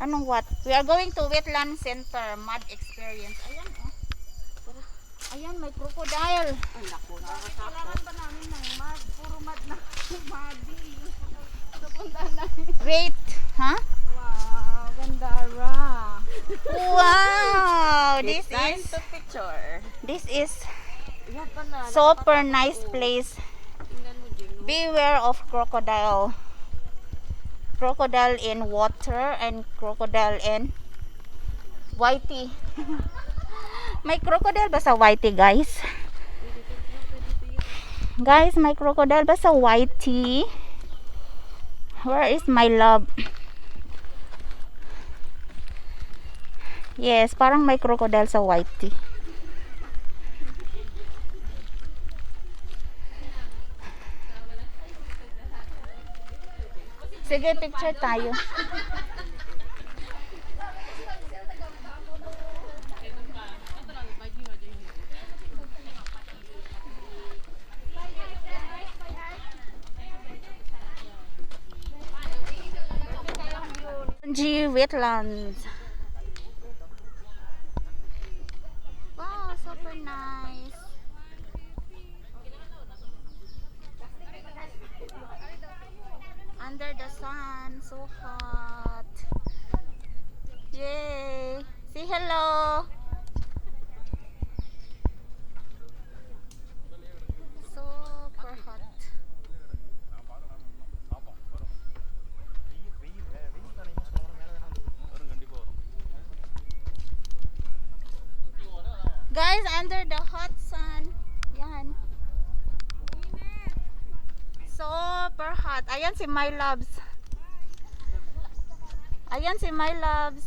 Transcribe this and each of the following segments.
Anong what? We are going to Wetland Center, mud experience. Ayan, oh. Ayan, may crocodile. Ay, naku, nakakatakot. Kailangan ba namin ng mud? Puro mud na. Muddy. Napunta na. Wait, ha? Wow, gandara. Wow, It's time this to picture. is Yan pala. super nice place. Tingnan mo, Jing. Beware of crocodile. Crocodile in water and crocodile in whitey. May crocodile ba sa whitey, guys? Guys, may crocodile ba sa whitey? Where is my love? Yes, parang may crocodile sa whitey. Sige, picture tayo. G Wetlands. Wow, super nice. Under the sun, so hot. Yay! Say hello. Super hot. Guys, under the hot sun. Yan. Super hot. Ayan si My Loves. Ayan si My Loves.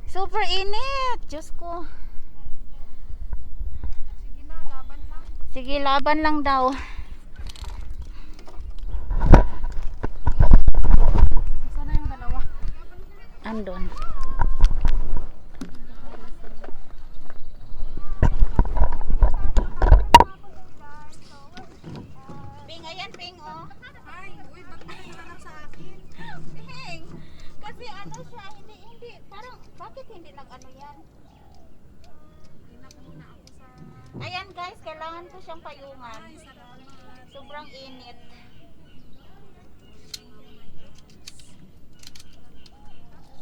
Super init. Diyos ko. Sige na, laban lang. Sige, laban lang daw. Sana yung dalawa. Andon. Ping, ayan Ping, oh. Ay, uy, ba't mo nalanak sa akin? Ping, kasi ano siya, hindi, parang, bakit hindi nag-ano yan? Inak muna ako sa... Ayan guys, kailangan ko siyang payungan. Ay, salamat. Sobrang init.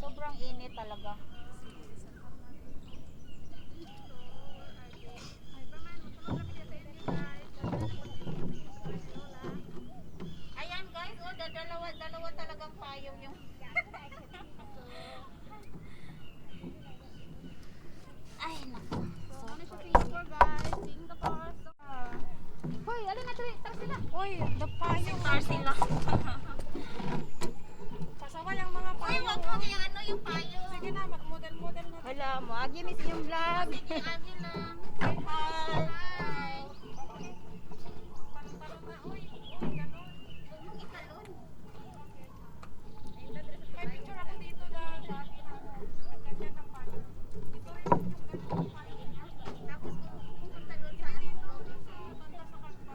Sobrang init talaga. Ayan guys, oh, dalawa talagang payong yung ay naku. So, ano siya picture, guys? Seeing the cars. Hoy, alin na tar sila. Hoy, the payong. Tar sila. Pasaway ang mga Uy, payong. wag mo yung ano yung payong. Sige na, mag-model-model na. Hala mo, agi miss yung vlog. Sige, agi lang. Say hi. Hi. Talon na, uy. Uy, ganun. Huwag mong italon. May picture ako dito na dati na nagganyan ng payong. Ito yung ganun payong niya. Tapos kung talon sa ano. Banda sa kalsada.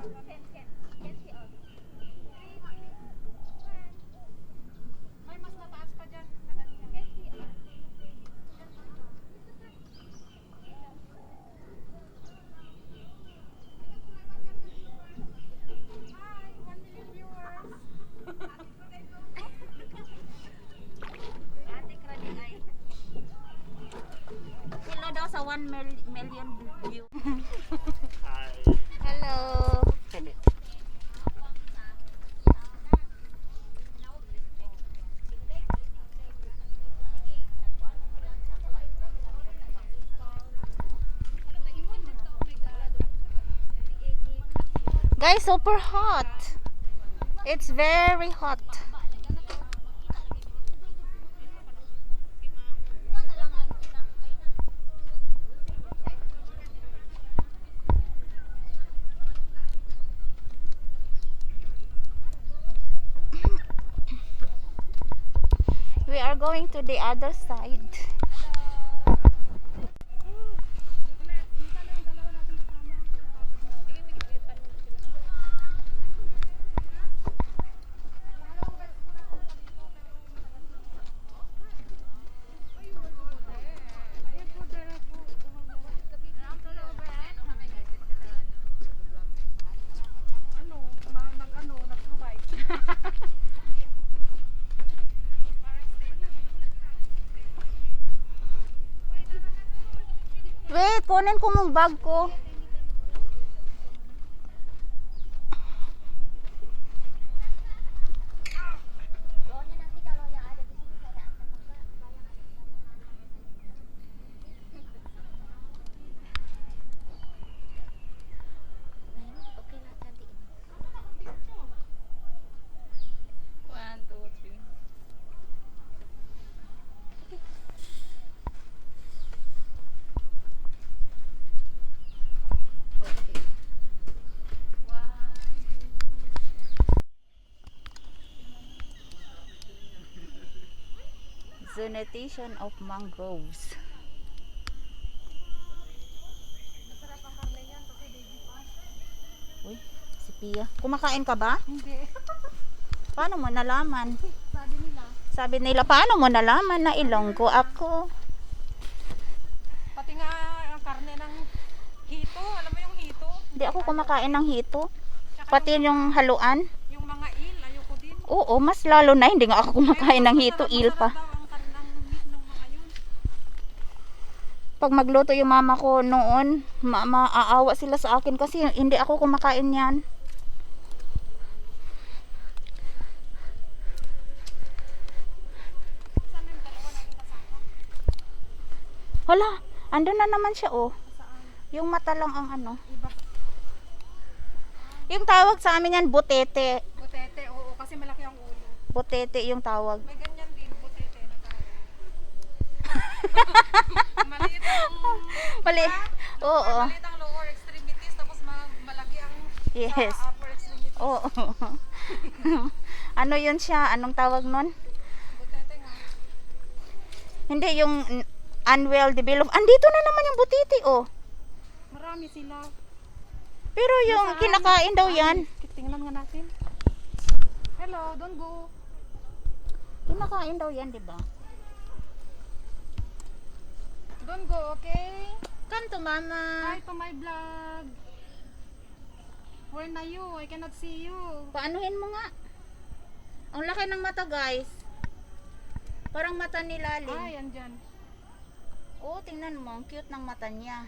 May mas mataas pa dyan na ganyan. Hi, 1 million viewers. Ate Kraning ay. Hello daw sa 1 million view. Hello. Guys, super hot. It's very hot. We are going to the other side. kukunin ko mong bag ko. One, two, three. Okay. Zonation of mangroves. Uy, si Pia. Kumakain ka ba? Hindi. Paano mo nalaman? Sabi nila. Sabi nila, paano mo nalaman na Ilonggo ako? Pati nga ang karne ng hito. Alam mo yung hito? Hindi ako kumakain ng hito. Tsaka Pati yung haluan. yung mga il. Ayoko din. Oo, mas lalo na. Hindi nga ako kumakain ng hito. Il pa. Masarap daw ang karne ng meat ng mga yun. Pag magluto yung mama ko noon, maaawa sila sa akin kasi hindi ako kumakain yan. Sana yung dalawa natin kasama. Hala, andun na naman siya oh. Saan? Yung mata lang ang ano. Iba. Yung tawag sa amin yan, butete. Butete. Oo, kasi malaki ang ulo. Butete yung tawag. May ganyan din. Butete. Maliit ang... Mali. Oo. Maliit ang lower extremities. Tapos malaki ang Yes. sa upper extremities. Oo. Ano yun siya? Anong tawag nun? Butete nga. Hindi, yung unwell developed. Andito na naman yung butete oh. Marami sila. Pero yung Nasaan? kinakain daw yan. Tingnan nga natin. Hello, don't go. Kinakain daw yan, di ba? Don't go, okay? Come to mama. Hi to my vlog. Where na you? I cannot see you. Paanuhin mo nga. Ang laki ng mata, guys. Parang mata ni Laling. Ay, andyan. Oo, tingnan mo. Ang cute ng mata niya.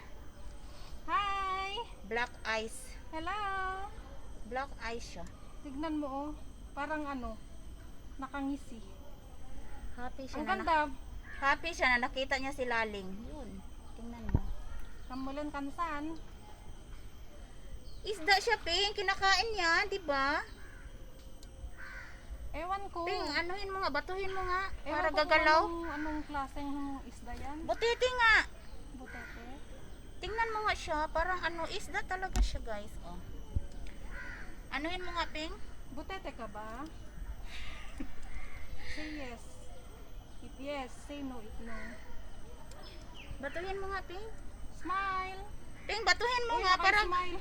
Hi! Black eyes. Hello! Black eyes siya. Tignan mo oh. Parang ano, nakangisi. Happy siya Ang na ganda. happy siya na nakita niya si Laling. Yun. Tingnan mo. Kamulan kansan. Isda siya, Ping. Kinakain niya, di ba? Ewan ko. Ping, anuhin mo nga. Batuhin mo nga. Ewan Para ko kung gagalaw. Anong klaseng isda yan? Butiti nga. Butete. Tingnan mo nga siya. Parang ano, isda talaga siya, guys. Oh. Anuhin mo nga, Ping. Butete ka ba? Say yes. If yes, say no if no. Batuhin mo nga, Ping. Smile! Ping, batuhin mo Uy, nga. Parang smile.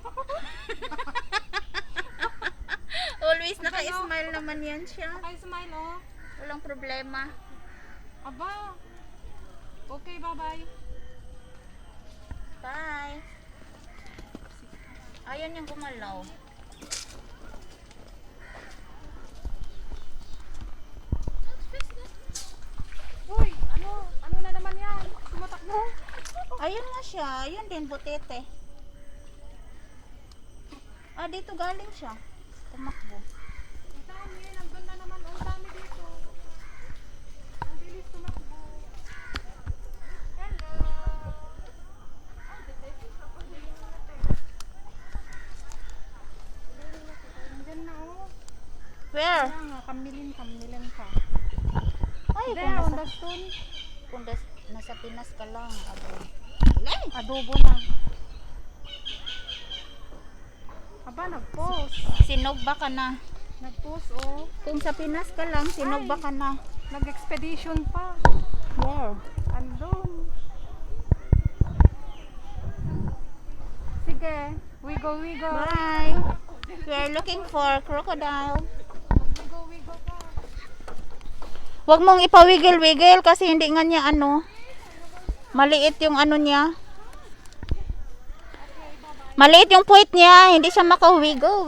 always naka-smile naman yan siya. Smile oh. Walang problema. Aba. Okay, bye-bye. Bye. Ayan yung gumalaw. Uy, ano na naman yan? Tumatakbo. Ayun nga siya. Ayun din, butete. Ah, dito galing siya. Tumakbo. Ang dami, nandun na naman. Ang dami dito. Ang bilis tumakbo. Hello. Andyan na oh. Where? Kaya nga, kamilin ka. Ay, There, on the stone. kung nasa Pinas ka lang. Adobo na. Aba, nag-post. Sinogba ka na. Nag-post oh. Kung sa Pinas ka lang, sinogba ka na. Nag-expedition pa. Where? Andun. Sige, we go. Bye. We are looking for crocodile. We go pa. Huwag mong ipawigil-wigil kasi hindi nga niya ano. Maliit yung ano niya. Maliit yung puwit niya. Hindi siya maka-wiggle.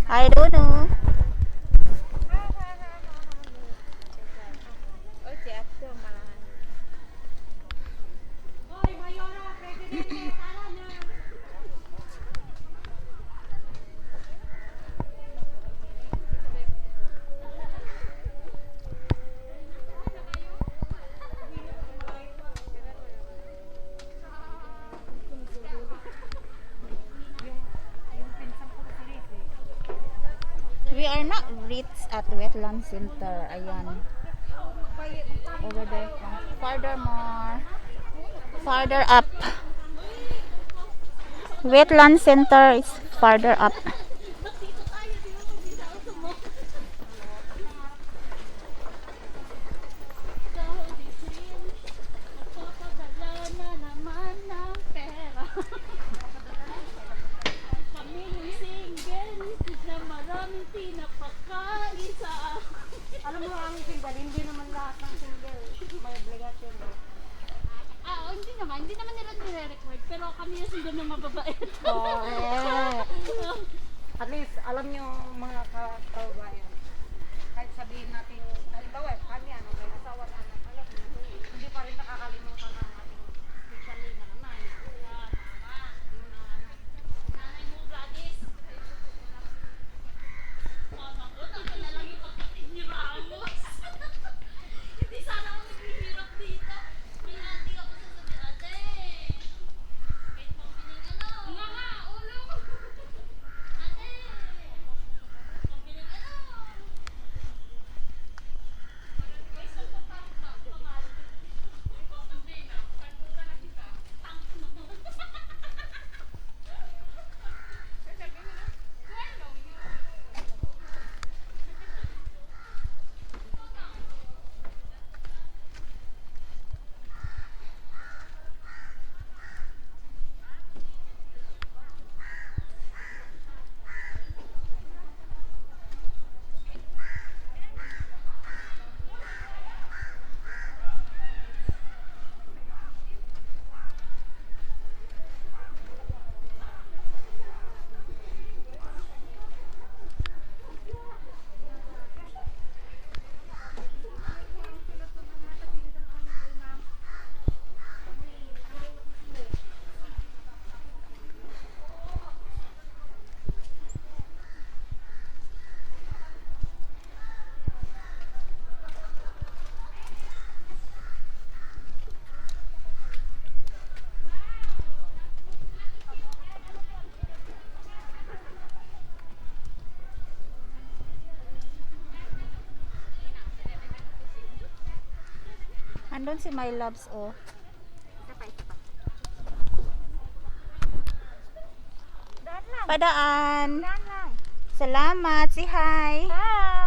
I don't know. We are not reached at Wetland Center. Ayan. Over there. Farther up. Wetland Center is farther up. Alam mo ang single, hindi naman lahat ng single may obligasyon. Hindi naman nila nire-record, pero kami yung single na mababait. At least, alam nyo mga kababayan, kahit sabihin natin, halimbawa, kami ano, may asawa na anak, alam nyo, hindi pa rin nakakalimutan ang ating especially na nanay. Nanay mo, Gladys. Hindi sana ako naghihirap dito. May ate ako sasabi, ate. Kahit pambiling ano. Nga, ulo. Ate. Pambiling ano. Guys, magpapark na. Pamal. Hindi na. Pagpunta na kita. Tank na. Andun si My Loves, oh. Daan lang. Padaan. Daan lang. Salamat. Si hi. Hi.